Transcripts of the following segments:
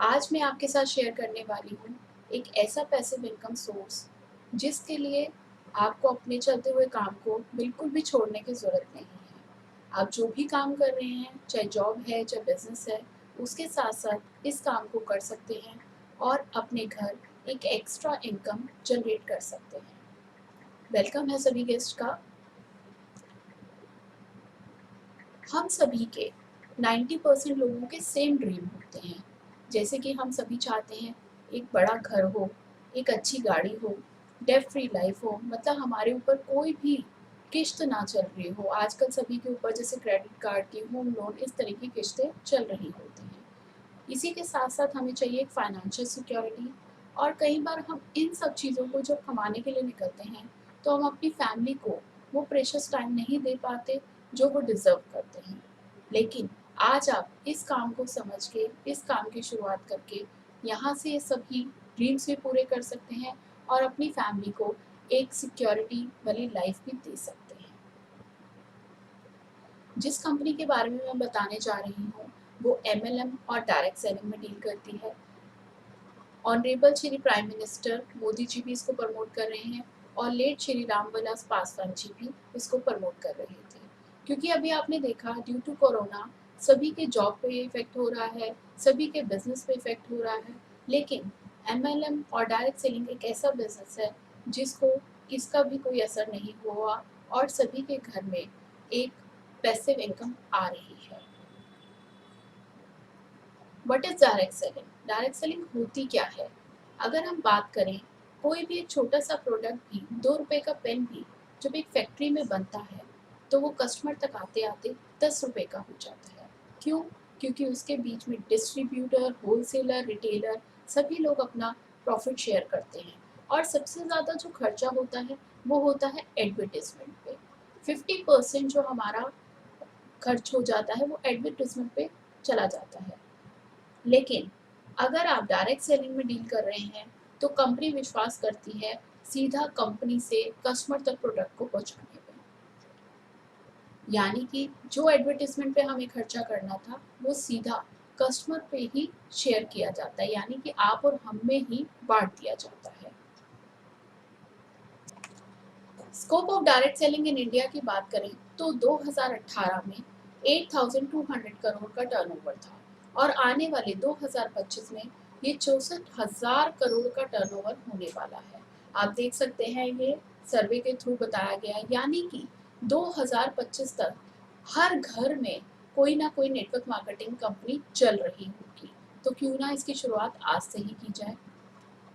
आज मैं आपके साथ शेयर करने वाली हूँ एक ऐसा पैसिव इनकम सोर्स जिसके लिए आपको अपने चलते हुए काम को बिल्कुल भी छोड़ने की ज़रूरत नहीं है। आप जो भी काम कर रहे हैं, चाहे जॉब है, चाहे बिजनेस है, उसके साथ साथ इस काम को कर सकते हैं और अपने घर एक एक्स्ट्रा इनकम जनरेट कर सकते हैं। वेलकम है सभी गेस्ट का। हम सभी के 90% लोगों के सेम ड्रीम होते हैं। जैसे कि हम सभी चाहते हैं एक बड़ा घर हो, एक अच्छी गाड़ी हो, डेट फ्री लाइफ हो, मतलब हमारे ऊपर कोई भी किश्त ना चल रही हो। आजकल सभी के ऊपर जैसे क्रेडिट कार्ड की, होम लोन, इस तरह की किश्तें चल रही होती हैं। इसी के साथ साथ हमें चाहिए एक फाइनेंशियल सिक्योरिटी। और कई बार हम इन सब चीज़ों को जब कमाने के लिए निकलते हैं तो हम अपनी फैमिली को वो प्रेशियस टाइम नहीं दे पाते जो वो डिज़र्व करते हैं। लेकिन आज आप इस काम को समझ के, इस काम की शुरुआत करके यहाँ से ये सभी ड्रीम्स भी पूरे कर सकते हैं और अपनी फैमिली को एक सिक्योरिटी वाली लाइफ भी दे सकते हैं। जिस कंपनी के बारे में मैं बताने जा रही हूँ वो एमएलएम और डायरेक्ट सेलिंग में डील करती है। Honourable Shri prime minister Modi ji भी इसको प्रमोट कर रहे हैं और लेट श्री रामविलास पासवान जी भी इसको प्रमोट कर रहे थे। क्योंकि अभी आपने देखा ड्यू टू कोरोना सभी के जॉब पे इफेक्ट हो रहा है, सभी के बिजनेस पे इफेक्ट हो रहा है। लेकिन एमएलएम और डायरेक्ट सेलिंग एक ऐसा बिजनेस है जिसको इसका भी कोई असर नहीं हुआ और सभी के घर में एक पैसिव इनकम आ रही है। What is direct selling? Direct selling होती क्या है? अगर हम बात करें, कोई भी एक छोटा सा प्रोडक्ट भी, 2 रुपए का पेन भी जब एक फैक्ट्री में बनता है तो वो कस्टमर तक आते आते 10 रुपए का हो जाता है। क्यों? क्योंकि उसके बीच में डिस्ट्रीब्यूटर, होलसेलर, रिटेलर सभी लोग अपना प्रॉफिट शेयर करते हैं। और सबसे ज़्यादा जो खर्चा होता है वो होता है एडवर्टीजमेंट पे। 50% जो हमारा खर्च हो जाता है वो एडवर्टीजमेंट पे चला जाता है। लेकिन अगर आप डायरेक्ट सेलिंग में डील कर रहे हैं तो कंपनी विश्वास करती है सीधा कंपनी से कस्टमर तक प्रोडक्ट को पहुंचाने पे। यानी कि जो एडवर्टीजमेंट पे हमें खर्चा करना था वो सीधा कस्टमर पे ही शेयर किया जाता है, यानी कि आप और हम में ही बांट दिया जाता है। Scope of direct selling in India की बात करें तो 2018 में 8,200 करोड़ का टर्नओवर था और आने वाले 2025 में ये 64,000 करोड़ का टर्नओवर होने वाला है। आप देख सकते हैं ये सर्वे के थ्रू बताया गया है, यानी कि 2025 तक हर घर में कोई ना कोई नेटवर्क मार्केटिंग कंपनी चल रही होगी। तो क्यों ना इसकी शुरुआत आज से ही की जाए।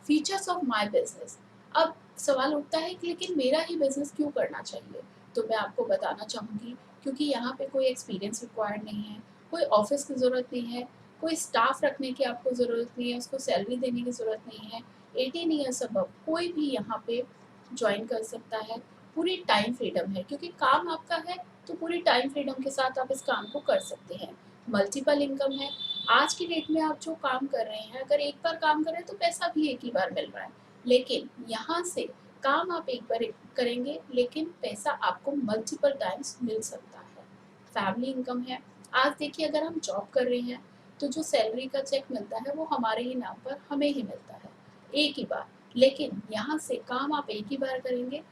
Features of my business. अब सवाल उठता है कि लेकिन मेरा ही बिजनेस क्यों करना चाहिए? तो मैं आपको बताना चाहूँगी, क्योंकि यहाँ पे कोई एक्सपीरियंस रिक्वायर्ड नहीं है, कोई ऑफिस की ज़रूरत नहीं है, कोई स्टाफ रखने की आपको ज़रूरत नहीं है, उसको सैलरी देने की ज़रूरत नहीं है। 18 ईयर्स अबव कोई भी यहाँ पे ज्वाइन कर सकता है। पूरी टाइम फ्रीडम है, क्योंकि काम आपका है तो पूरी टाइम फ्रीडम के साथ आप इस काम को कर सकते हैं। मल्टीपल इनकम है। आज की डेट में आप जो काम कर रहे हैं, अगर एक बार काम कर रहे हैं तो पैसा भी एक ही बार मिल रहा है। लेकिन यहाँ से काम आप एक बार करेंगे लेकिन पैसा आपको मल्टीपल टाइम्स मिल सकता है। फैमिली इनकम है। आज देखिए, अगर हम जॉब कर रहे हैं तो जो सैलरी का चेक मिलता है वो हमारे ही नाम पर हमें ही मिलता है एक ही बार। लेकिन यहाँ से काम आप एक ही बार करेंगे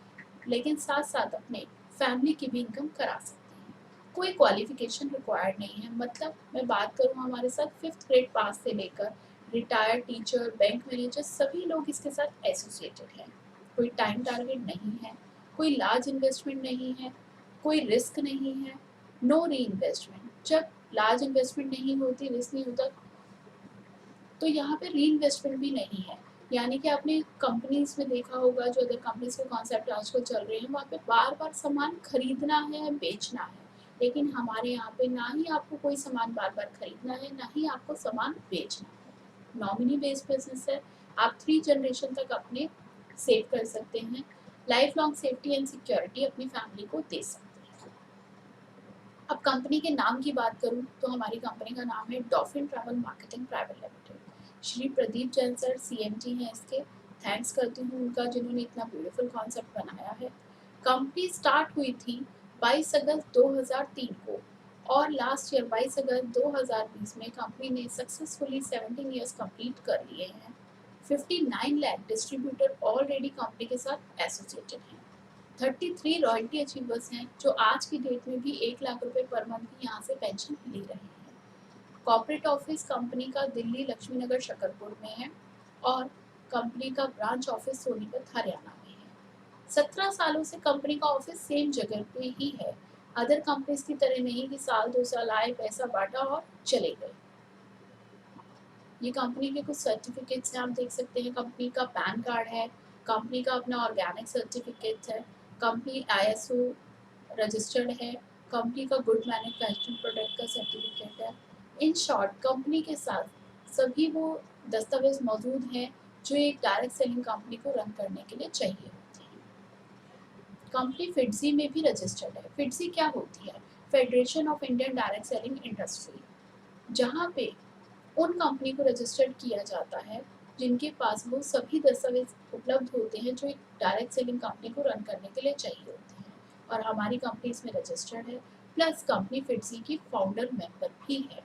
लेकिन साथ साथ अपने फैमिली की भी इनकम करा सकते हैं। कोई क्वालिफिकेशन रिक्वायर्ड नहीं है। मतलब मैं बात करूँ, हमारे साथ 5th ग्रेड पास से लेकर रिटायर्ड टीचर, बैंक मैनेजर सभी लोग इसके साथ एसोसिएटेड हैं। कोई टाइम टारगेट नहीं है, कोई लार्ज इन्वेस्टमेंट नहीं है, कोई रिस्क नहीं है, नो री इन्वेस्टमेंट। जब लार्ज इन्वेस्टमेंट नहीं होती, रिस्क नहीं होता, तो यहाँ पे री इन्वेस्टमेंट भी नहीं है। यानी कि आपने कंपनीज में देखा होगा, जो अदर कंपनीज के कॉन्सेप्ट आजकल चल रहे हैं, वहाँ पे बार बार सामान खरीदना है, बेचना है। लेकिन हमारे यहाँ पे ना ही आपको कोई सामान बार बार खरीदना है, ना ही आपको सामान बेचना है। नॉमिनी बेस्ड बिजनेस है। आप 3 जनरेशन तक अपने सेव कर सकते हैं। Life long safety and security अपनी फैमिली को दे सकते हैं। अब कंपनी के नाम की बात करूँ तो हमारी कंपनी का नाम है dolphin travel marketing private limited. Shri Pradeep Jain sir CMD हैं इसके। थैंक्स करती हूँ उनका, जिन्होंने इतना ब्यूटीफुल कॉन्सेप्ट बनाया है। कंपनी स्टार्ट हुई थी 22 अगस्त 2003 को और लास्ट ईयर 22 अगस्त 2020 में कंपनी ने सक्सेसफुली 17 ईयर्स कंप्लीट कर लिए हैं। 59 लाख डिस्ट्रीब्यूटर ऑलरेडी कंपनी के साथ एसोसिएटेड हैं। 33 रॉयल्टी अचीवर्स हैं जो आज की डेट में भी 1 लाख रुपए पर मंथ की यहाँ से पेंशन ले रहे हैं। कॉर्पोरेट ऑफिस कंपनी का दिल्ली लक्ष्मी नगर शकरपुर में है और कंपनी का ब्रांच ऑफिस सोनीपत हरियाणा में है। 17 सालों से कंपनी का ऑफिस सेम जगह पे ही है। अदर कंपनीज की तरह नहीं कि साल 2 साल आए, पैसा बांटा और चले गए। ये कंपनी के कुछ सर्टिफिकेट्स हैं, आप देख सकते हैं। कंपनी का पैन कार्ड है, कंपनी का अपना ऑर्गेनिक सर्टिफिकेट है, कंपनी ISO रजिस्टर्ड है, कंपनी का गुड मैन्युफैक्चरिंग प्रोडक्ट का सर्टिफिकेट है। इन शॉर्ट कंपनी के साथ सभी वो दस्तावेज मौजूद हैं जो एक डायरेक्ट सेलिंग कंपनी को रन करने के लिए चाहिए होते हैं। कंपनी फिट्जी में भी रजिस्टर्ड है। फिट्जी क्या होती है? Federation of Indian direct selling industry, जहाँ पे उन कंपनी को रजिस्टर्ड किया जाता है जिनके पास वो सभी दस्तावेज उपलब्ध होते हैं जो एक डायरेक्ट सेलिंग कंपनी को रन करने के लिए चाहिए होते हैं। और हमारी कंपनी इसमें रजिस्टर्ड है, प्लस कंपनी फिट्जी की फाउंडर मेंबर भी है।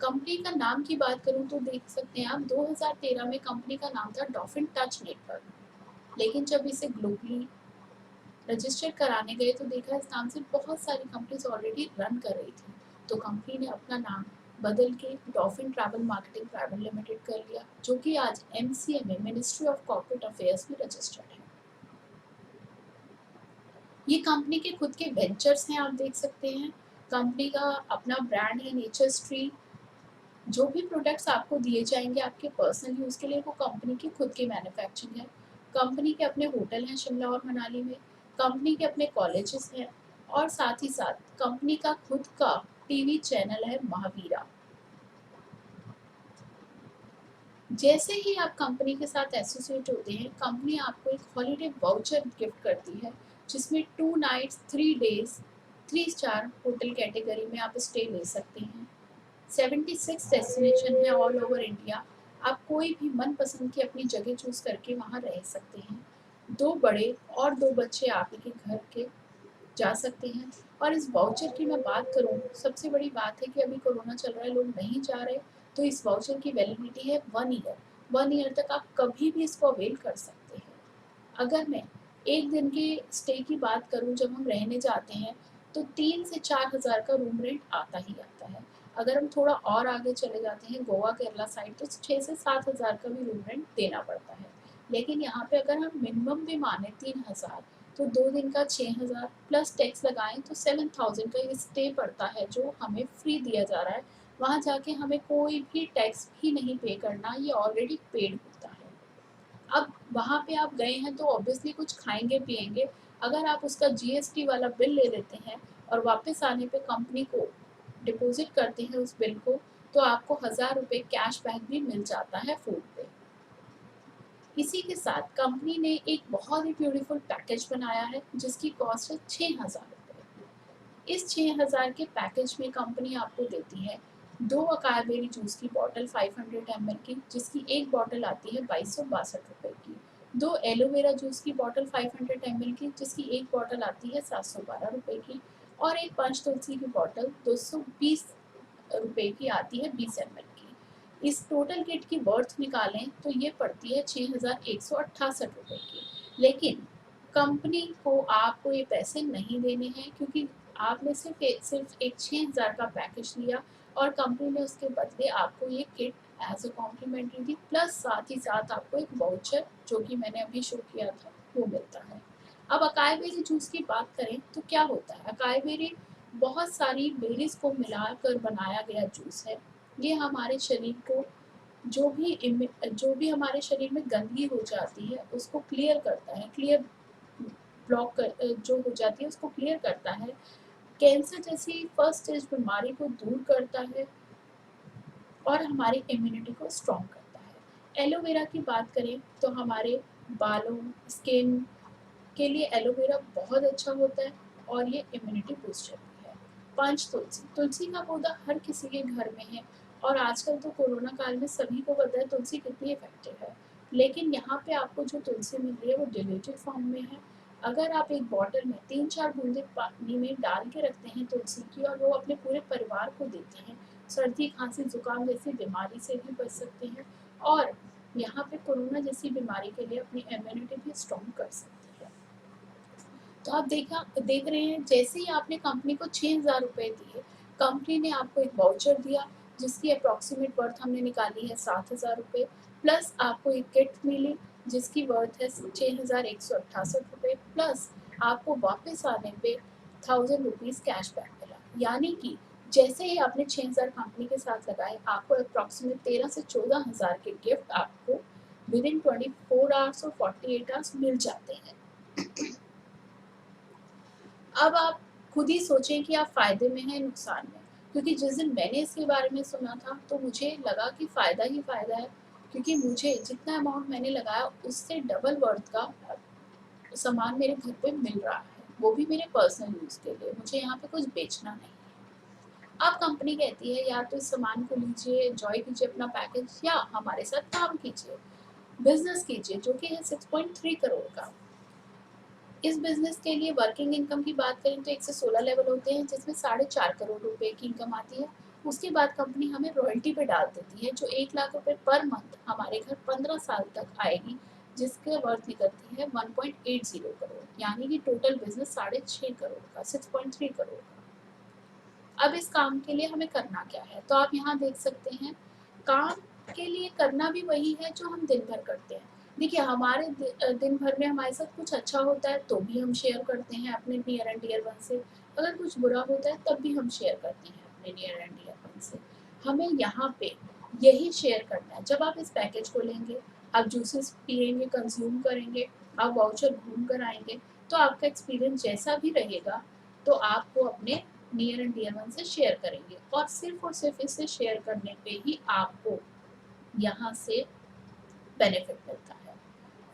कंपनी का नाम की बात करूं तो देख सकते हैं आप, 2013 में कंपनी का नाम था डॉल्फिन टच नेटवर्क, लेकिन जब इसे ग्लोबली रजिस्टर कराने गए तो देखा इस नाम से बहुत सारी कंपनीज ऑलरेडी रन कर रही थी। तो कंपनी ने अपना नाम बदल के dolphin travel marketing private limited कर लिया, जो कि आज MCMA ministry of corporate affairs में रजिस्टर्ड है। ये कंपनी के खुद के वेंचर्स हैं, आप देख सकते हैं। कंपनी का अपना ब्रांड है नेचर्स ट्री। जो भी प्रोडक्ट्स आपको दिए जाएंगे आपके पर्सनल यूज़ के लिए, वो कंपनी की खुद की मैन्युफैक्चरिंग है। कंपनी के अपने होटल हैं शिमला और मनाली में, कंपनी के अपने कॉलेजेस हैं, और साथ ही साथ कंपनी का खुद का टीवी चैनल है महावीरा। जैसे ही आप कंपनी के साथ एसोसिएट होते हैं, कंपनी आपको एक हॉलीडे वाउचर गिफ्ट करती है जिसमें 2 nights 3 days 3 star hotel category में आप स्टे ले सकते हैं। 76 डेस्टिनेशन है ऑल ओवर इंडिया। आप कोई भी मनपसंद की अपनी जगह चूज करके वहाँ रह सकते हैं। 2 बड़े और 2 बच्चे आप ही के घर के जा सकते हैं। और इस वाउचर की मैं बात करूँ, सबसे बड़ी बात है कि अभी कोरोना चल रहा है, लोग नहीं जा रहे, तो इस वाउचर की वैलिडिटी है 1 ईयर। 1 ईयर तक आप कभी भी इसको अवेल कर सकते हैं। अगर मैं एक दिन के स्टे की बात करूं, जब हम रहने जाते हैं तो 3 से 4 हज़ार का रूम रेंट आता ही आता है। अगर हम थोड़ा और आगे चले जाते हैं गोवा केरला साइड, तो 6 से 7 हज़ार का भी रूम रेंट देना पड़ता है। लेकिन यहाँ पे अगर हम मिनिमम भी माने 3 हज़ार, तो 2 दिन का 6 हज़ार प्लस टैक्स लगाएं तो 7,000 का ये स्टे पड़ता है जो हमें फ्री दिया जा रहा है। वहाँ जाके हमें कोई भी टैक्स भी नहीं पे करना, ये ऑलरेडी पेड होता है। अब वहाँ पे आप गए हैं तो ऑब्वियसली कुछ खाएंगे पिएंगे। अगर आप उसका GST वाला बिल ले लेते हैं और वापस आने पे कंपनी को डिपॉजिट करते हैं उस बिल को, तो आपको 1,000 रुपये कैश बैक भी मिल जाता है फूड पे। इसी के साथ कंपनी ने एक बहुत ही ब्यूटीफुल पैकेज बनाया है जिसकी कॉस्ट है 6,000 रुपये। इस 6,000 के पैकेज में कंपनी आपको देती है 2 अकाई जूस की बॉटल 500 ml की, जिसकी एक बॉटल आती है 2262 रुपये की। 2 एलोवेरा जूस की बॉटल 500 ml की, जिसकी एक बॉटल आती है 712 रुपये की। और एक पंच तुलसी की बॉटल 220 रुपये की आती है 20 ml की। इस टोटल किट की वर्थ निकालें तो ये पड़ती है 6,168 रुपये की। लेकिन कंपनी को आपको ये पैसे नहीं देने हैं, क्योंकि आपने सिर्फ एक 6,000 का पैकेज लिया और कंपनी ने उसके बदले आपको ये किट एज अ कॉम्प्लीमेंट्री दी, प्लस साथ ही साथ आपको एक वाउचर जो कि मैंने अभी शो किया था वो मिलता है। अब अकाई बेरी जूस की बात करें तो क्या होता है, अकाई बेरी बहुत सारी बेरीज को मिलाकर बनाया गया जूस है। ये हमारे शरीर को जो भी हमारे शरीर में गंदगी हो जाती है उसको क्लियर करता है, क्लियर ब्लॉक कर जो हो जाती है उसको क्लियर करता है। कैंसर जैसी फर्स्ट स्टेज बीमारी को दूर करता है और हमारी इम्यूनिटी को स्ट्रॉन्ग करता है। एलोवेरा की बात करें तो हमारे बालों, स्किन के लिए एलोवेरा बहुत अच्छा होता है और ये इम्यूनिटी बूस्टर भी है। पंच तुलसी, तुलसी का पौधा हर किसी के घर में है और आजकल तो कोरोना काल में सभी को पता है तुलसी कितनी इफेक्टिव है। लेकिन यहाँ पे आपको जो तुलसी मिल रही है वो डिल्यूटेड फॉर्म में है। अगर आप एक बॉटल में 3-4 बूंदे पानी में डाल के रखते हैं तुलसी की और वो अपने पूरे परिवार को देते हैं, सर्दी खांसी जुकाम जैसी बीमारी से भी बच सकते हैं और यहाँ पे कोरोना जैसी बीमारी के लिए अपनी इम्यूनिटी भी स्ट्रॉन्ग कर सकते हैं। तो आप देख रहे हैं जैसे ही आपने कंपनी को 6,000 रुपए दिए, कंपनी ने आपको एक वाउचर दिया जिसकी अप्रॉक्सीमेट वर्थ हमने निकाली है 7,000 रुपए, प्लस आपको एक किट मिली जिसकी वर्थ है 6,168 रुपए, प्लस आपको वापस आने पे 1,000 रुपीज़ कैशबैक मिला। यानी कि जैसे ही आपने 6,000 कंपनी के साथ लगाए, आपको अप्रॉक्सीमेट 13 से 14,000 के गिफ्ट आपको विदिन 24 आवर्स और 48 आवर्स मिल जाते हैं। अब आप खुद ही सोचें कि आप फ़ायदे में हैं, नुकसान में। क्योंकि जिस दिन मैंने इसके बारे में सुना था, तो मुझे लगा कि फ़ायदा ही फ़ायदा है, क्योंकि मुझे जितना अमाउंट मैंने लगाया, उससे डबल वर्थ का सामान मेरे घर पे मिल रहा है, वो भी मेरे पर्सनल यूज़ के लिए। मुझे यहाँ पे कुछ बेचना नहीं है। अब कंपनी कहती है या तो इस सामान को लीजिए, एन्जॉय कीजिए अपना पैकेज या हमारे साथ काम कीजिए, बिज़नेस कीजिए, जो कि है 6.3 करोड़ का। इस बिज़नेस के लिए वर्किंग इनकम की बात करें तो 1 से 16 लेवल होते हैं जिसमें 4.5 करोड़ रुपए की इनकम आती है। उसके बाद कंपनी हमें रॉयल्टी पे डाल देती है जो 1 लाख रुपए पर मंथ हमारे घर 15 साल तक आएगी, जिसके वर्थ निकलती है 1.80 करोड़, यानी कि टोटल बिज़नेस 6.5 करोड़ का, 6.3 करोड़ का। अब इस काम के लिए हमें करना क्या है? तो आप यहाँ देख सकते हैं, काम के लिए करना भी वही है जो हम दिन भर करते हैं। देखिए हमारे दिन भर में हमारे साथ कुछ अच्छा होता है तो भी हम शेयर करते हैं अपने नियर एंड डियर वन से, अगर कुछ बुरा होता है तब भी हम शेयर करते हैं अपने नियर एंड डियर वन से। हमें यहाँ पे यही शेयर करना है। जब आप इस पैकेज को लेंगे, आप जूसेस पिएँगे, कंज़्यूम करेंगे, आप वाउचर घूम कर आएँगे, तो आपका एक्सपीरियंस जैसा भी रहेगा, तो आप वो अपने नियर एंड डियर वन से शेयर करेंगे और सिर्फ इसे शेयर करने पे ही आपको यहाँ से बेनिफिट मिलता है।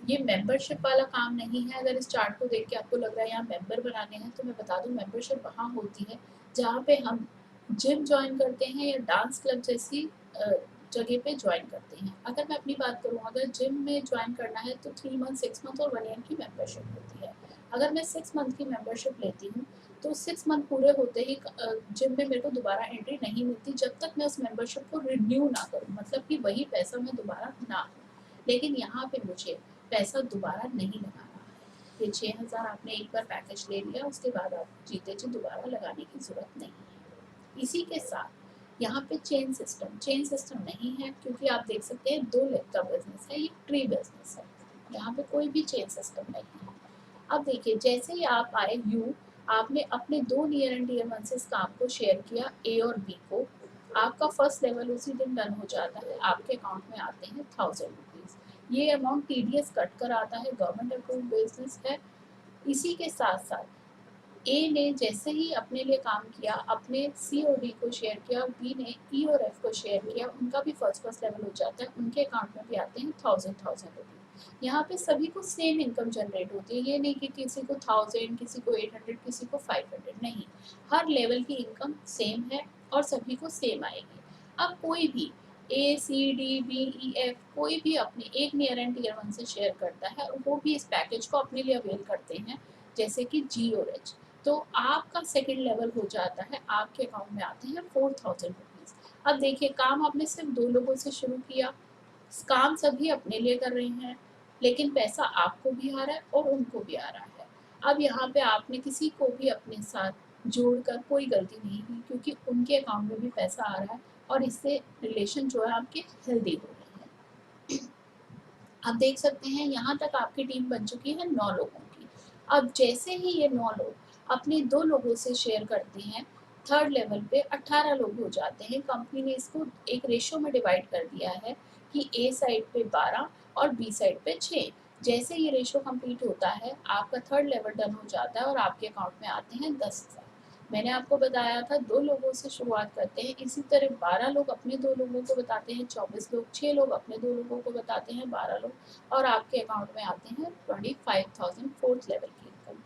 ये मेंबरशिप वाला काम नहीं है। अगर इस चार्ट को देख के आपको लग रहा है यहाँ मेंबर बनाने हैं, तो मैं बता दूँ मेंबरशिप वहाँ होती है जहाँ पे हम जिम जॉइन करते हैं या डांस क्लब जैसी जगह पे जॉइन करते हैं। अगर मैं अपनी बात करूँ, अगर जिम में जॉइन करना है तो 3 मंथ, 6 मंथ और 1 ईयर की मेंबरशिप होती है। अगर मैं 6 मंथ की मेंबरशिप लेती हूँ, तो 6 मंथ पूरे होते ही जिम में मेरे को दोबारा एंट्री नहीं मिलती जब तक मैं उस मेंबरशिप को रिन्यू ना करूँ, मतलब कि वही पैसा मैं दोबारा ना दूँ। लेकिन यहाँ पे मुझे पैसा दोबारा नहीं लगाना है। ये 6,000 आपने एक बार पैकेज ले लिया, उसके बाद आप जीते जी दोबारा लगाने की ज़रूरत नहीं है। इसी के साथ यहाँ पे चेन सिस्टम नहीं है, क्योंकि आप देख सकते हैं 2 लेग का बिज़नेस है, ये ट्री बिज़नेस है। यहाँ पे कोई भी चेन सिस्टम नहीं है। अब देखिए जैसे ही आप आए आपने अपने 2 नियर एंड डियर वन से इस काम को शेयर किया ए और बी को, आपका फर्स्ट लेवल उसी दिन डन हो जाता है, आपके अकाउंट में आते हैं 1,000 रुपीज़। ये अमाउंट टीडीएस कट कर आता है, गवर्नमेंट अप्रूव्ड बिज़नेस है। इसी के साथ-साथ ए ने जैसे ही अपने लिए काम किया, अपने सी और डी को शेयर किया और बी ने ई और एफ को शेयर किया, उनका भी फर्स्ट लेवल हो जाता है, उनके अकाउंट में भी आते हैं 1,000 रुपीज़। यहाँ पे सभी को सेम इनकम जनरेट होती है, ये नहीं कि किसी को 1,000, किसी को 800, किसी को 500, नहीं। हर लेवल की इनकम सेम है और सभी को सेम आएगी। अब कोई भी ए, सी, डी, बी, ई, एफ कोई भी अपने एक नियर एंड टियर वन से शेयर करता है और वो भी इस पैकेज को अपने लिए अवेल करते हैं, जैसे कि जी और एच। तो आपका सेकंड लेवल हो जाता है, आपके अकाउंट में आते हैं 4,000 रुपीज़। अब देखिए काम आपने सिर्फ 2 लोगों से शुरू किया, काम सभी अपने लिए कर रहे हैं, लेकिन पैसा आपको भी आ रहा है और उनको भी आ रहा है। अब यहाँ पे आपने किसी को भी अपने साथ जोड़कर कोई गलती नहीं की, क्योंकि उनके अकाउंट में भी पैसा आ रहा है और इससे रिलेशन जो है आपके हेल्दी हो रहे हैं। आप देख सकते हैं यहाँ तक आपकी टीम बन चुकी है 9 लोगों की। अब जैसे ही ये 9 लोग अपने 2 लोगों से शेयर करते हैं, थर्ड लेवल पे 18 लोग हो जाते हैं। कंपनी ने इसको एक रेशियो में डिवाइड कर दिया है कि ए साइड पे 12 और बी साइड पे 6। जैसे ये रेशियो कंप्लीट होता है, आपका थर्ड लेवल डन हो जाता है और आपके अकाउंट में आते हैं 10,000। मैंने आपको बताया था 2 लोगों से शुरुआत करते हैं, इसी तरह 12 लोग अपने 2 लोगों को बताते हैं, 24 लोग, 6 लोग अपने 2 लोगों को बताते हैं, 12 लोग और आपके अकाउंट में आते हैं 25,000 फोर्थ लेवल की इनकम।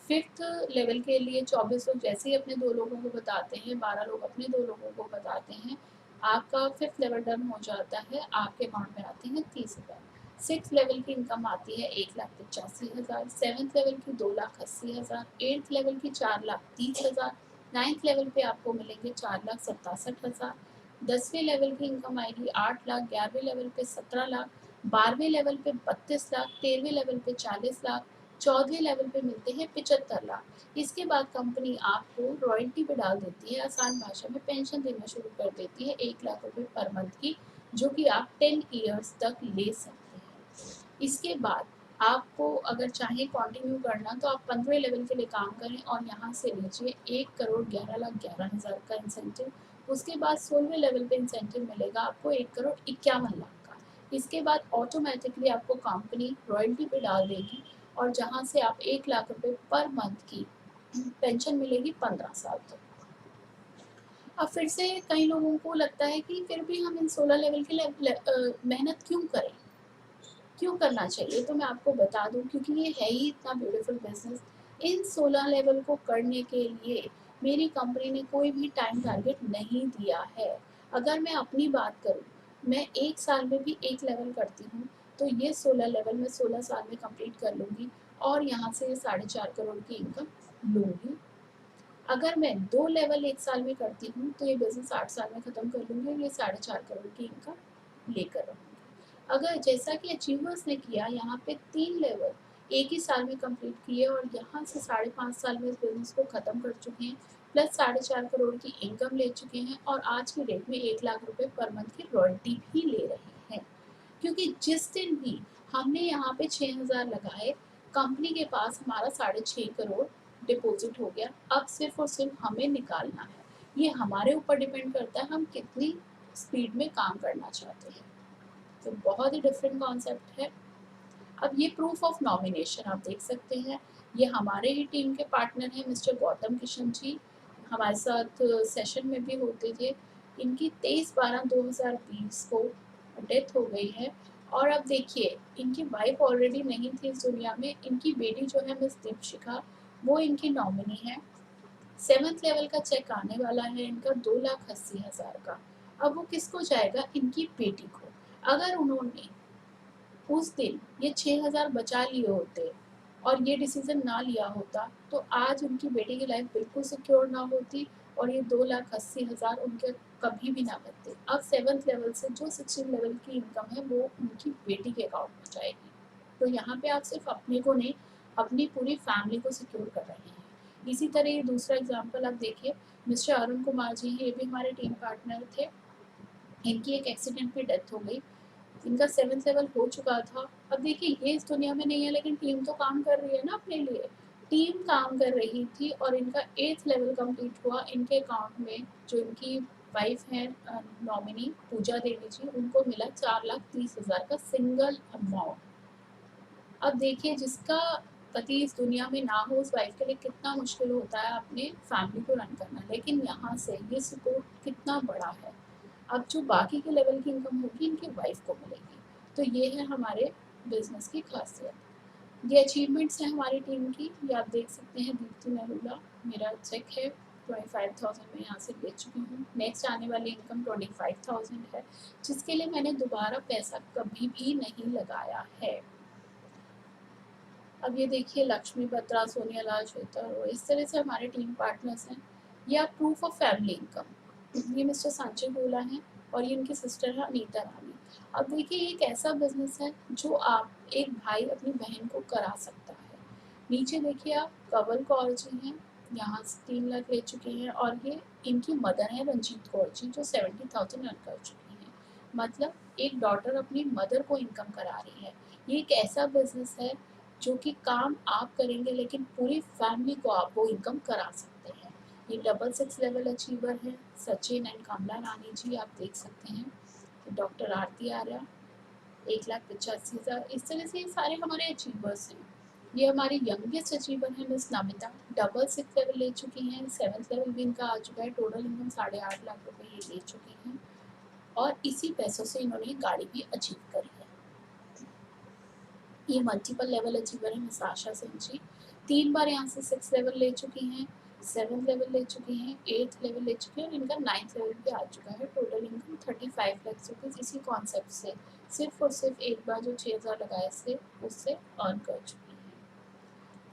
फिफ्थ लेवल के लिए 24 लोग जैसे ही अपने 2 लोगों को बताते हैं, 12 लोग अपने 2 लोगों को बताते हैं, आपका फिफ्थ लेवल डन हो जाता है, आपके अकाउंट में आते हैं 30,000। सिक्स लेवल की इनकम आती है 1,85,000, सेवन्थ लेवल की 2,80,000, एट्थ लेवल की 4,30,000, नाइन्थ लेवल पे आपको मिलेंगे 4,67,000, 10वें लेवल की इनकम आएगी 8 लाख, 11वें लेवल पे 17 लाख, 12वें लेवल पे 32 लाख, 13वें लेवल पे 40 लाख, 14वें लेवल पे मिलते हैं 75 लाख। इसके बाद कंपनी आपको रॉयल्टी पे डाल देती है, आसान भाषा में पेंशन देना शुरू कर देती है 1 लाख रुपए पर मंथ की, जो कि आप 10 ईयर्स तक ले सकते हैं। इसके बाद आपको अगर चाहे कंटिन्यू करना तो आप 15वें लेवल के लिए काम करें और यहाँ से लीजिए 1,11,11,000 का इंसेंटिव। उसके बाद 16वें लेवल पे इंसेंटिव मिलेगा आपको 1,51,00,000 का। इसके बाद ऑटोमेटिकली आपको कंपनी रॉयल्टी पे डाल देगी और जहाँ से आप 1 लाख रुपए पर मंथ की पेंशन मिलेगी 15 साल तक। अब फिर से कई लोगों को लगता है कि फिर भी हम इन 16 लेवल की मेहनत क्यों करें, क्यों करना चाहिए? तो मैं आपको बता दूं, क्योंकि ये है ही इतना ब्यूटीफुल बिजनेस। इन 16 लेवल को करने के लिए मेरी कंपनी ने कोई भी टाइम टारगेट नहीं दिया है। अगर मैं अपनी बात करूं, मैं एक साल में भी एक लेवल करती हूँ तो ये 16 लेवल मैं 16 साल में कंप्लीट कर लूँगी और यहाँ से 4.5 करोड़ की इनकम लूँगी। अगर मैं 2 लेवल एक साल में करती हूँ तो ये बिजनेस 8 साल में ख़त्म कर लूँगी और ये 4.5 करोड़ की इनकम लेकर रहूँगी। अगर जैसा कि अचीवर्स ने किया, यहाँ पे 3 लेवल एक ही साल में कंप्लीट किए और यहाँ से 5.5 साल में इस बिजनेस को ख़त्म कर चुके हैं, प्लस 4.5 करोड़ की इनकम ले चुके हैं और आज की डेट में 1 लाख रुपए पर मंथ की रॉयल्टी भी ले रहे हैं। क्योंकि जिस दिन भी हमने यहाँ पे 6,000 लगाए, कंपनी के पास हमारा 6.5 करोड़ डिपॉजिट हो गया। अब सिर्फ और सिर्फ हमें निकालना है। ये हमारे ऊपर डिपेंड करता है हम कितनी स्पीड में काम करना चाहते हैं। तो बहुत ही डिफरेंट कॉन्सेप्ट है। अब ये प्रूफ ऑफ नॉमिनेशन आप देख सकते हैं, ये हमारे ही टीम के पार्टनर हैं मिस्टर गौतम किशन जी, हमारे साथ सेशन में भी होते थे। इनकी 23/12/2020 को डेथ हो गई है और अब देखिए इनकी वाइफ ऑलरेडी नहीं थी इस दुनिया में, इनकी बेटी जो है मिस दीपशिखा, वो इनकी नॉमिनी है। सेवन्थ लेवल का चेक आने वाला है इनका 2,80,000 का। अब वो किसको जाएगा? इनकी बेटी को। अगर उन्होंने उस दिन ये 6,000 बचा लिए होते और ये डिसीजन ना लिया होता तो आज उनकी बेटी की लाइफ बिल्कुल सिक्योर ना होती और ये 2,80,000 उनके कभी भी ना बनते। अब सेवन्थ लेवल से जो 16 लेवल की इनकम है वो उनकी बेटी के अकाउंट में जाएगी। तो यहाँ पे आप सिर्फ अपने को नहीं, अपनी पूरी फैमिली को सिक्योर कर रहे हैं। इसी तरह ये दूसरा एग्जाम्पल आप देखिए, मिस्टर अरुण कुमार जी हैं, ये भी हमारे टीम पार्टनर थे। इनकी एक एक्सीडेंट में डेथ हो गई, इनका 7th लेवल हो चुका था। अब देखिए ये इस दुनिया में नहीं है लेकिन टीम तो काम कर रही है ना अपने लिए। टीम काम कर रही थी और इनका 8th लेवल कंप्लीट हुआ। इनके अकाउंट में जो इनकी वाइफ है नॉमिनी पूजा देवी जी, उनको मिला 4,30,000 का सिंगल अमाउंट। अब देखिए जिसका पति इस दुनिया में ना हो, उस वाइफ के लिए कितना मुश्किल होता है अपने फैमिली को रन करना, लेकिन यहाँ से ये सपोर्ट कितना बड़ा है। अब जो बाकी के लेवल की इनकम होगी इनकी वाइफ को मिलेगी। तो ये है हमारे बिजनेस की खासियत। ये अचीवमेंट्स हैं हमारी टीम की, ये आप देख सकते हैं। दीप्ति नरूला, मेरा चेक है 25,000 में यहाँ से ले चुकी हूँ। नेक्स्ट आने वाली इनकम 25,000 है, जिसके लिए मैंने दोबारा पैसा कभी भी नहीं लगाया है। अब ये देखिए लक्ष्मी बत्रा, सोनिया लाल, श्वेता, और इस तरह से हमारे टीम पार्टनर्स हैं। ये आप प्रूफ ऑफ फैमिली इनकम, ये मिस्टर संजय गोला हैं और ये उनकी सिस्टर है अनीता रानी। अब देखिए ये एक ऐसा बिजनेस है जो आप एक भाई अपनी बहन को करा सकता है। नीचे देखिए आप कंवल कौर जी हैं, यहाँ से 3 लाख ले चुके हैं और ये इनकी मदर है रंजीत कौर जी, जो 70,000 अर्न कर चुकी हैं। मतलब एक डॉटर अपनी मदर को इनकम करा रही है। ये एक ऐसा बिजनेस है जो कि काम आप करेंगे लेकिन पूरी फैमिली को आप वो इनकम करा सकते हैं। ये 666 लेवल अचीवर है सचिन एंड कमला रानी जी, आप देख सकते हैं। डॉक्टर आरती आर्या 1,85,000। इस तरह से ये सारे हमारे अचीवर्स हैं। ये हमारी यंगेस्ट अचीवर है मिस नमिता, 666 लेवल ले चुकी हैं। 7th लेवल भी इनका आ चुका है। टोटल इनकम 8.5 लाख रुपए ये ले चुकी हैं और इसी पैसों से इन्होंने गाड़ी भी अचीव करी है। ये मल्टीपल लेवल अचीवर है मिस आशा सिंह जी, 3 बार यहाँ से 6 लेवल ले चुकी हैं। 7th लेवल ले चुकी हैं, 8th लेवल ले चुकी हैं और इनका 9th लेवल भी आ चुका है। टोटल इनकम 35 लाख रुपीज़ इसी कॉन्सेप्ट से सिर्फ और सिर्फ एक बार जो 6,000 लगाए से उससे अर्न कर चुकी हैं।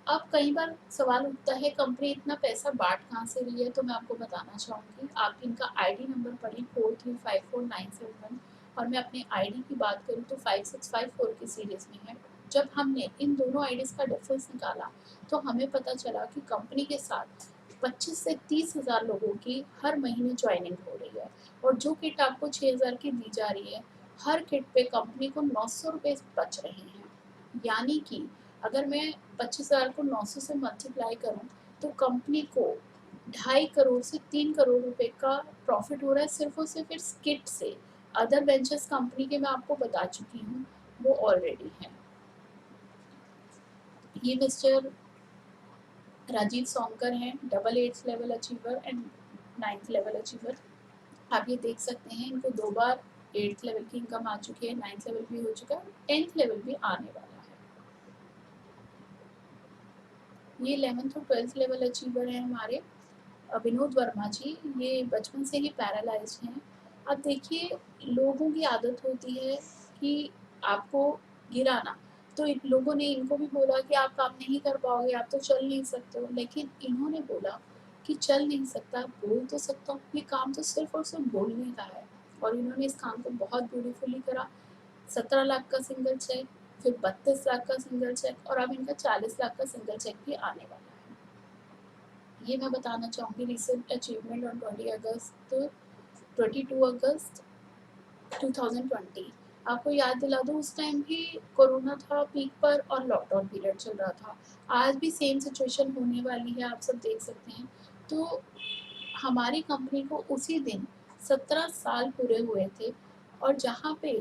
अब कई बार सवाल उठता है कंपनी इतना पैसा बांट कहाँ से रही है, तो मैं आपको बताना चाहूँगी। आप इनका आईडी नंबर पढ़ें 4354,971 और मैं अपने आईडी की बात करूँ तो 5654 की सीरीज़ में है। जब हमने इन दोनों आईडीज़ का डिफरेंस निकाला तो हमें पता चला कि कंपनी के साथ 25 से 30,000 लोगों की हर महीने ज्वाइनिंग हो रही है और जो किट आपको 6,000 की दी जा रही है, हर किट पे कंपनी को 900 रुपये बच रहे हैं। यानी कि अगर मैं 25,000 को 900 से मल्टीप्लाई करूं तो कंपनी को 2.5 करोड़ से 3 करोड़ रुपए का प्रॉफिट हो रहा है सिर्फ और सिर्फ इस किट से। अदर वेंचर्स कंपनी के मैं आपको बता चुकी हूँ, वो ऑलरेडी हैं। ये मिस्टर राजीव सोनकर हैं, double 8th level achiever and 9th level achiever. आप ये देख सकते हैं इनको 2 बार 8th लेवल की इनकम आ चुकी है, 9th लेवल भी हो चुका है, 10th लेवल भी आने वाला है। ये 11th और 12th लेवल अचीवर हैं हमारे विनोद वर्मा जी। ये बचपन से ही पैरालाइज्ड हैं। अब देखिए, लोगों की आदत होती है कि आपको गिराना, तो इन लोगों ने इनको भी बोला कि आप काम नहीं कर पाओगे, आप तो चल नहीं सकते हो, लेकिन इन्होंने बोला कि चल नहीं सकता, बोल तो सकता हूँ। ये काम तो सिर्फ और सिर्फ बोलने का है और इन्होंने इस काम को बहुत ब्यूटीफुली करा। 17 लाख का सिंगल चेक, फिर 32 लाख का सिंगल चेक और अब इनका 40 लाख का सिंगल चेक भी आने वाला है। ये मैं बताना चाहूँगी रिसेंट अचीवमेंट ऑन 22 अगस्त 2020। आपको याद दिला दूँ, उस टाइम भी कोरोना था पीक पर और लॉकडाउन पीरियड चल रहा था। आज भी सेम सिचुएशन होने वाली है, आप सब देख सकते हैं। तो हमारी कंपनी को उसी दिन 17 साल पूरे हुए थे और जहाँ पे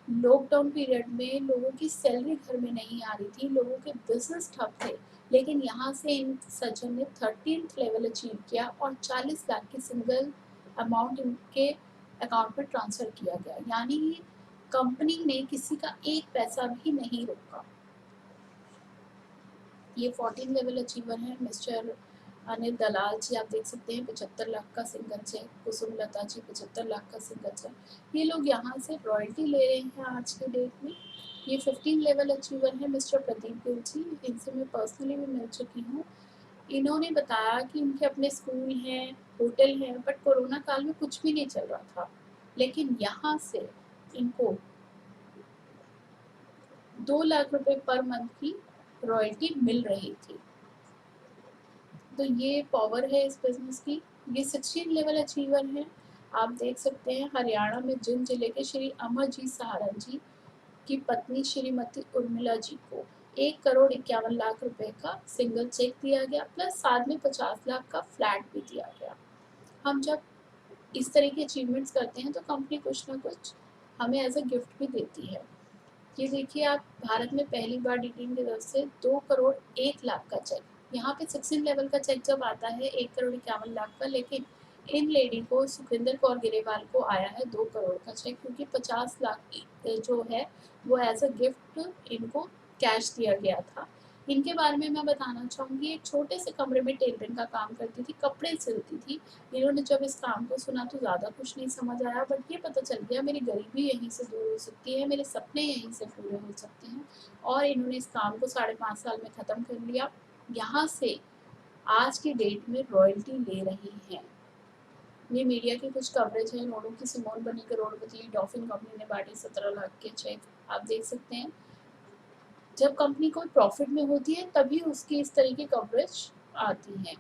लॉकडाउन पीरियड में लोगों की सैलरी घर में नहीं आ रही थी, लोगों के बिजनेस ठप थे, लेकिन यहाँ से इन सज्जन ने 13th लेवल अचीव किया और 40 लाख की सिंगल अमाउंट इनके अकाउंट में ट्रांसफ़र किया गया। यानी कंपनी ने किसी का एक पैसा भी नहीं रोका। ये 14 लेवल अचीवर हैं मिस्टर अनिल दलाल जी। आप देख सकते हैं 75 लाख का सिंगल चेक, कुसुम लता जी 75 लाख का सिंगल चेक। ये लोग यहाँ से रॉयल्टी ले रहे हैं आज के डेट में। ये 15 लेवल अचीवर हैं मिस्टर प्रदीप गिल जी, इनसे मैं पर्सनली भी मिल चुकी हूँ। इन्होंने बताया कि इनके अपने स्कूल हैं, होटल हैं, बट कोरोना काल में कुछ भी नहीं चल रहा था, लेकिन यहाँ से इनको 2 लाख रुपए पर मंथ की रॉयल्टी मिल रही थी। तो ये पावर है इस बिज़नेस की। ये 16 लेवल अचीवर हैं। आप देख सकते हैं हरियाणा में जिंद जिले के श्री अमरजीत सहारण जी की पत्नी श्रीमती उर्मिला जी को 1 करोड़ 51 लाख रुपए का सिंगल चेक दिया गया, प्लस साथ में 50 लाख का फ्लैट भी दिया गया। हम जब इस तरह की अचीवमेंट्स करते हैं तो कंपनी कुछ ना कुछ हमें एज अ गिफ्ट भी देती है। ये देखिए, आप भारत में पहली बार डीटीएम की तरफ से 2 करोड़ 1 लाख का चेक। यहाँ पे 16 लेवल का चेक जब आता है 1 करोड़ 51 लाख का, लेकिन इन लेडी को सुखविंदर कौर गिरेवाल को आया है 2 करोड़ का चेक, क्योंकि 50 लाख जो है वो एज अ गिफ्ट इनको कैश दिया गया था। इनके बारे में मैं बताना चाहूँगी, एक छोटे से कमरे में टेलरिंग का काम करती थी, कपड़े सिलती थी। इन्होंने जब इस काम को सुना तो ज़्यादा कुछ नहीं समझ आया, बट ये पता चल गया मेरी गरीबी यहीं से दूर हो सकती है, मेरे सपने यहीं से पूरे हो सकते हैं, और इन्होंने इस काम को 5.5 साल में ख़त्म कर लिया। यहाँ से आज की डेट में रॉयल्टी ले रही हैं। ये मीडिया की कुछ कवरेज है। नोटों की सिमोन बनी करोड़पति, डॉल्फिन कंपनी ने बांटे 17 लाख के चेक। आप देख सकते हैं जब कंपनी कोई प्रॉफिट में होती है तभी उसकी इस तरह की कवरेज आती है।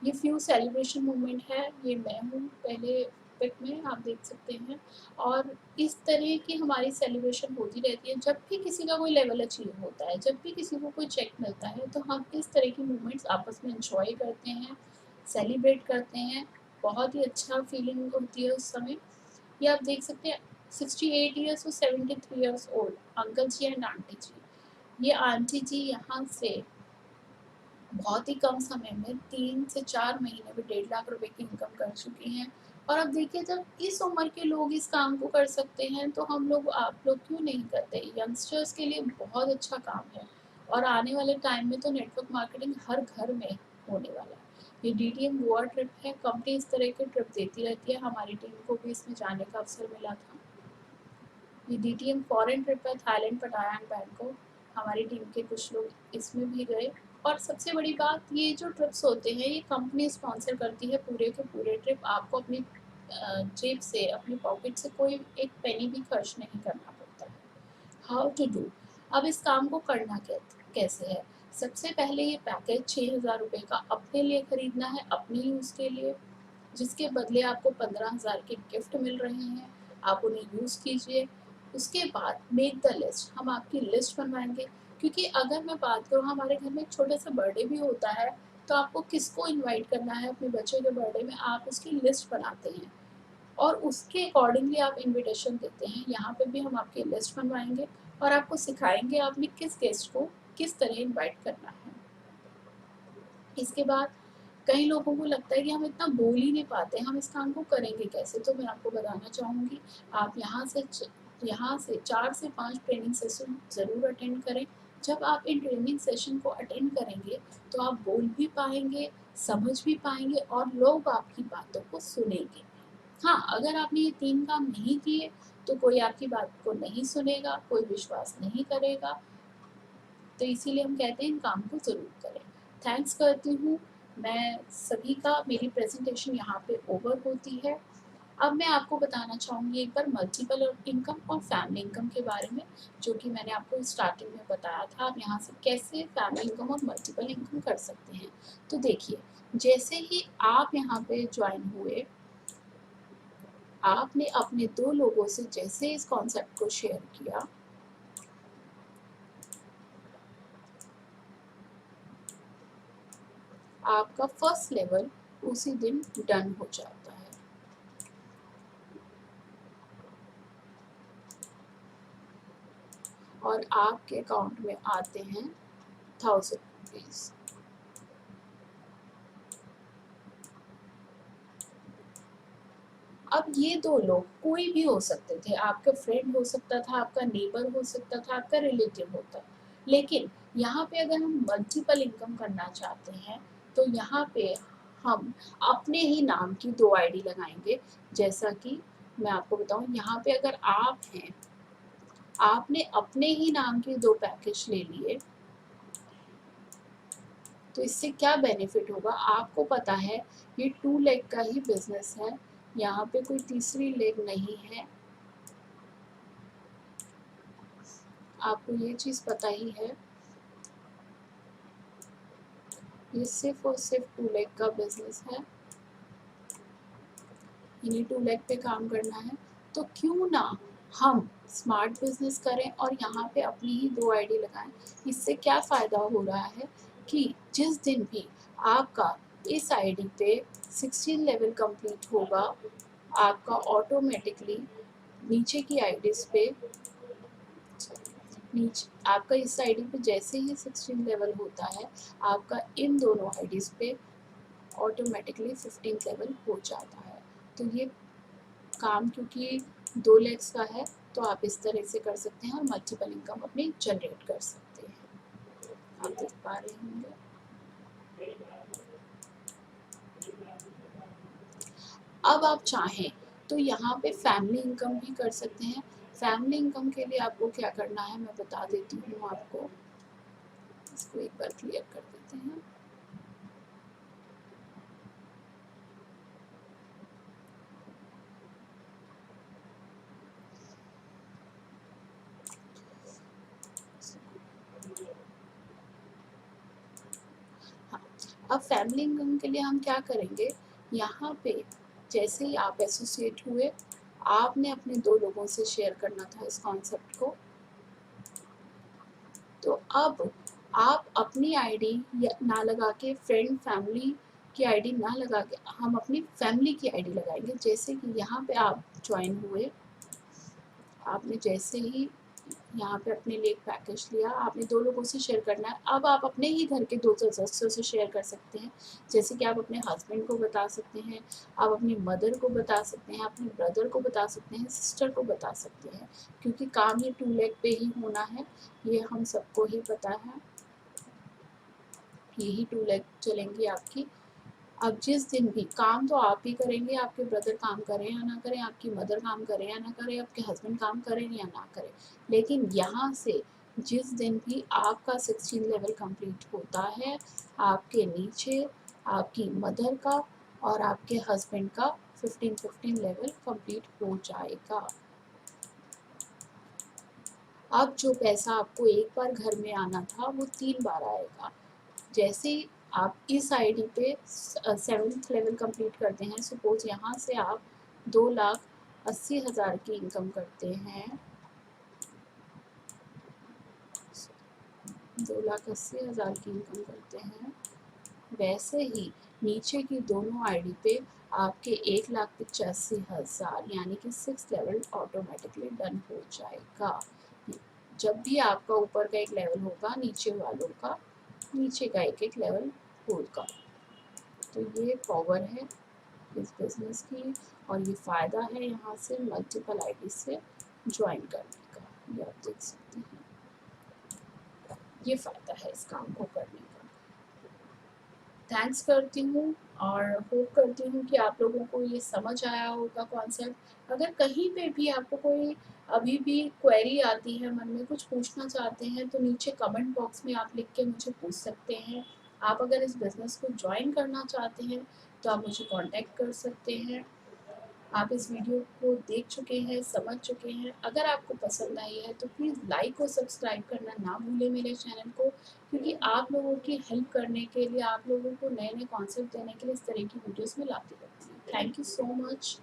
ये फ्यू सेलिब्रेशन मोमेंट है, ये मैं हूँ पहले पिक में, आप देख सकते हैं। और इस तरह की हमारी सेलिब्रेशन होती रहती है। जब भी किसी का कोई लेवल अचीव होता है, जब भी किसी को कोई चेक मिलता है, तो हम इस तरह की मोमेंट्स आपस में इंजॉय करते हैं, सेलिब्रेट करते हैं। बहुत ही अच्छा फीलिंग होती है उस समय। ये आप देख सकते हैं 68 ईयर्स और 73 ईयर्स ओल्ड अंकल जी एंड आंटी जी। ये आंटी जी यहाँ से बहुत ही कम समय में 3 से 4 महीने में 1.5 लाख रुपए की इनकम कर चुकी हैं। और अब देखिए, जब इस उम्र के लोग इस काम को कर सकते हैं तो हम लोग, आप लोग क्यों नहीं करते। यंगस्टर्स के लिए बहुत अच्छा काम है और आने वाले टाइम में तो नेटवर्क मार्केटिंग हर घर में होने वाला है। ये DTM गोवा ट्रिप है। कंपनी इस तरह की ट्रिप देती रहती है, हमारी टीम को भी इसमें जाने का अवसर मिला था। ये DTM फॉरेन ट्रिप है, थाईलैंड, पटाया एंड बैंकॉक। हमारी टीम के कुछ लोग इसमें भी गए। और सबसे बड़ी बात, ये जो ट्रिप्स होते हैं ये कंपनी स्पॉन्सर करती है पूरे के पूरे ट्रिप। आपको अपनी जेब से, अपनी पॉकेट से कोई एक पेनी भी खर्च नहीं करना पड़ता है। How to do. अब इस काम को करना कैसे है। सबसे पहले ये पैकेज 6,000 रुपये का अपने लिए खरीदना है, अपने यूज़ के लिए, जिसके बदले आपको 15,000 के गिफ्ट मिल रहे हैं। आप उन्हें यूज़ कीजिए। उसके बाद मेक द लिस्ट, हम आपकी लिस्ट बनवाएंगे। क्योंकि अगर मैं बात करूँ, हमारे घर में एक छोटा सा बर्थडे भी होता है, तो आपको किसको इनवाइट करना है अपने बच्चे के बर्थडे में, आप उसकी लिस्ट बनाते हैं और उसके अकॉर्डिंगली आप इनविटेशन देते हैं। यहाँ पे भी हम आपकी लिस्ट बनवाएंगे और आपको सिखाएंगे आपने किस गेस्ट को किस तरह इनवाइट करना है। इसके बाद कई लोगों को लगता है कि हम इतना बोल ही नहीं पाते, हम इस काम को करेंगे कैसे। तो मैं आपको बताना चाहूँगी, आप यहाँ से 4 से 5 ट्रेनिंग सेशन ज़रूर अटेंड करें। जब आप इन ट्रेनिंग सेशन को अटेंड करेंगे तो आप बोल भी पाएंगे, समझ भी पाएंगे और लोग आपकी बातों को सुनेंगे। हाँ, अगर आपने ये 3 काम नहीं किए तो कोई आपकी बात को नहीं सुनेगा, कोई विश्वास नहीं करेगा। तो इसीलिए हम कहते हैं इन काम को ज़रूर करें। थैंक्स करती हूँ। मैं सभी का, मेरी प्रेजेंटेशन यहाँ पे ओवर होती है। अब मैं आपको बताना चाहूँगी एक बार मल्टीपल इनकम और फैमिली इनकम के बारे में, जो कि मैंने आपको स्टार्टिंग में बताया था। आप यहाँ से कैसे फैमिली इनकम और मल्टीपल इनकम कर सकते हैं। तो देखिए, जैसे ही आप यहाँ पे ज्वाइन हुए, आपने अपने 2 लोगों से जैसे इस कॉन्सेप्ट को शेयर किया, आपका फर्स्ट लेवल उसी दिन डन हो जाता है। और आपके अकाउंट में आते हैं 1,000 रुपीज़। अब ये 2 लोग कोई भी हो सकते थे, आपका फ्रेंड हो सकता था, आपका नेबर हो सकता था, आपका रिलेटिव होता। लेकिन यहाँ पे अगर हम मल्टीपल इनकम करना चाहते हैं तो यहाँ पे हम अपने ही नाम की 2 आईडी लगाएंगे। जैसा कि मैं आपको बताऊँ, यहाँ पे अगर आप हैं, आपने अपने ही नाम के 2 पैकेज ले लिए, तो इससे क्या बेनिफिट होगा, आपको पता है ये 2 लेग का ही बिजनेस है, यहाँ पे कोई तीसरी लेग नहीं है। आपको ये चीज़ पता ही है, ये सिर्फ और सिर्फ 2 लेग का बिजनेस है, इन्हीं 2 लेग पे काम करना है। तो क्यों ना हम स्मार्ट बिजनेस करें और यहाँ पे अपनी ही 2 आईडी लगाएं। इससे क्या फ़ायदा हो रहा है कि जिस दिन भी आपका इस आईडी पे 16 लेवल कंप्लीट होगा, आपका ऑटोमेटिकली नीचे की आईडीज़ पे, नीचे आपका इस आईडी पे जैसे ही 16 लेवल होता है, आपका इन दोनों आईडीज़ पे ऑटोमेटिकली 15 लेवल हो जाता है। तो ये काम क्योंकि 2 लेग्स का है, तो आप इस तरह से कर सकते हैं और मल्टीपल इनकम अपनी जनरेट कर सकते हैं। आप देख पा रहे होंगे। अब आप चाहें तो यहाँ पे फैमिली इनकम भी कर सकते हैं। फैमिली इनकम के लिए आपको क्या करना है मैं बता देती हूँ आपको। इसको एक बार क्लियर कर देते हैं। हाँ, अब फैमिली इनकम के लिए हम क्या करेंगे, यहाँ पे जैसे ही आप एसोसिएट हुए, आपने अपने 2 लोगों से शेयर करना था इस कॉन्सेप्ट को। तो अब आप अपनी आईडी ना लगा के, फ्रेंड फैमिली की आईडी ना लगा के, हम अपनी फैमिली की आईडी लगाएंगे। जैसे कि यहाँ पे आप ज्वाइन हुए, आपने जैसे ही यहाँ पे अपने लिए एक पैकेज लिया, आपने 2 लोगों से शेयर करना है। अब आप अपने ही घर के 2 सदस्यों से शेयर कर सकते हैं। जैसे कि आप अपने हस्बैंड को बता सकते हैं, आप अपनी मदर को बता सकते हैं, अपने ब्रदर को बता सकते हैं, सिस्टर को बता सकते हैं। क्योंकि काम ये 2 लेग पे ही होना है, ये हम सबको ही पता है। यही 2 लेग चलेंगी आपकी। अब जिस दिन भी काम तो आप ही करेंगे, आपके ब्रदर काम करें या ना करें, आपकी मदर काम करें या ना करें, आपके हस्बैंड काम करें या ना करें, लेकिन यहाँ से जिस दिन भी आपका 16 लेवल कंप्लीट होता है, आपके नीचे आपकी मदर का और आपके हस्बैंड का 15 लेवल कंप्लीट हो जाएगा। अब जो पैसा आपको एक बार घर में आना था वो 3 बार आएगा। जैसे आप इस आईडी पे 7th लेवल कंप्लीट करते हैं, सपोज यहाँ से आप 2,80,000 की इनकम करते हैं, 2,80,000 की इनकम करते हैं, वैसे ही नीचे की दोनों आईडी पे आपके 1,85,000 यानी कि 6 लेवल ऑटोमेटिकली डन हो जाएगा। जब भी आपका ऊपर का एक लेवल होगा, नीचे वालों का नीचे का एक लेवल होगा। तो ये पावर है इस बिजनेस की, और ये फ़ायदा है यहाँ से मल्टीपल आईडी से ज्वाइन करने का। ये आप देख सकते हैं, ये फ़ायदा है इस काम को करने का। थैंक्स करती हूँ और होप करती हूँ कि आप लोगों को ये समझ आया होगा कॉन्सेप्ट। अगर कहीं पे भी आपको कोई अभी भी क्वेरी आती है, मन में कुछ पूछना चाहते हैं, तो नीचे कमेंट बॉक्स में आप लिख के मुझे पूछ सकते हैं। आप अगर इस बिज़नेस को ज्वाइन करना चाहते हैं तो आप मुझे कांटेक्ट कर सकते हैं। आप इस वीडियो को देख चुके हैं, समझ चुके हैं। अगर आपको पसंद आई है तो प्लीज़ लाइक और सब्सक्राइब करना ना भूलें मेरे चैनल को, क्योंकि आप लोगों की हेल्प करने के लिए, आप लोगों को नए नए कॉन्सेप्ट देने के लिए इस तरह की वीडियोस में लाती रहती हूँ। Thank you so much.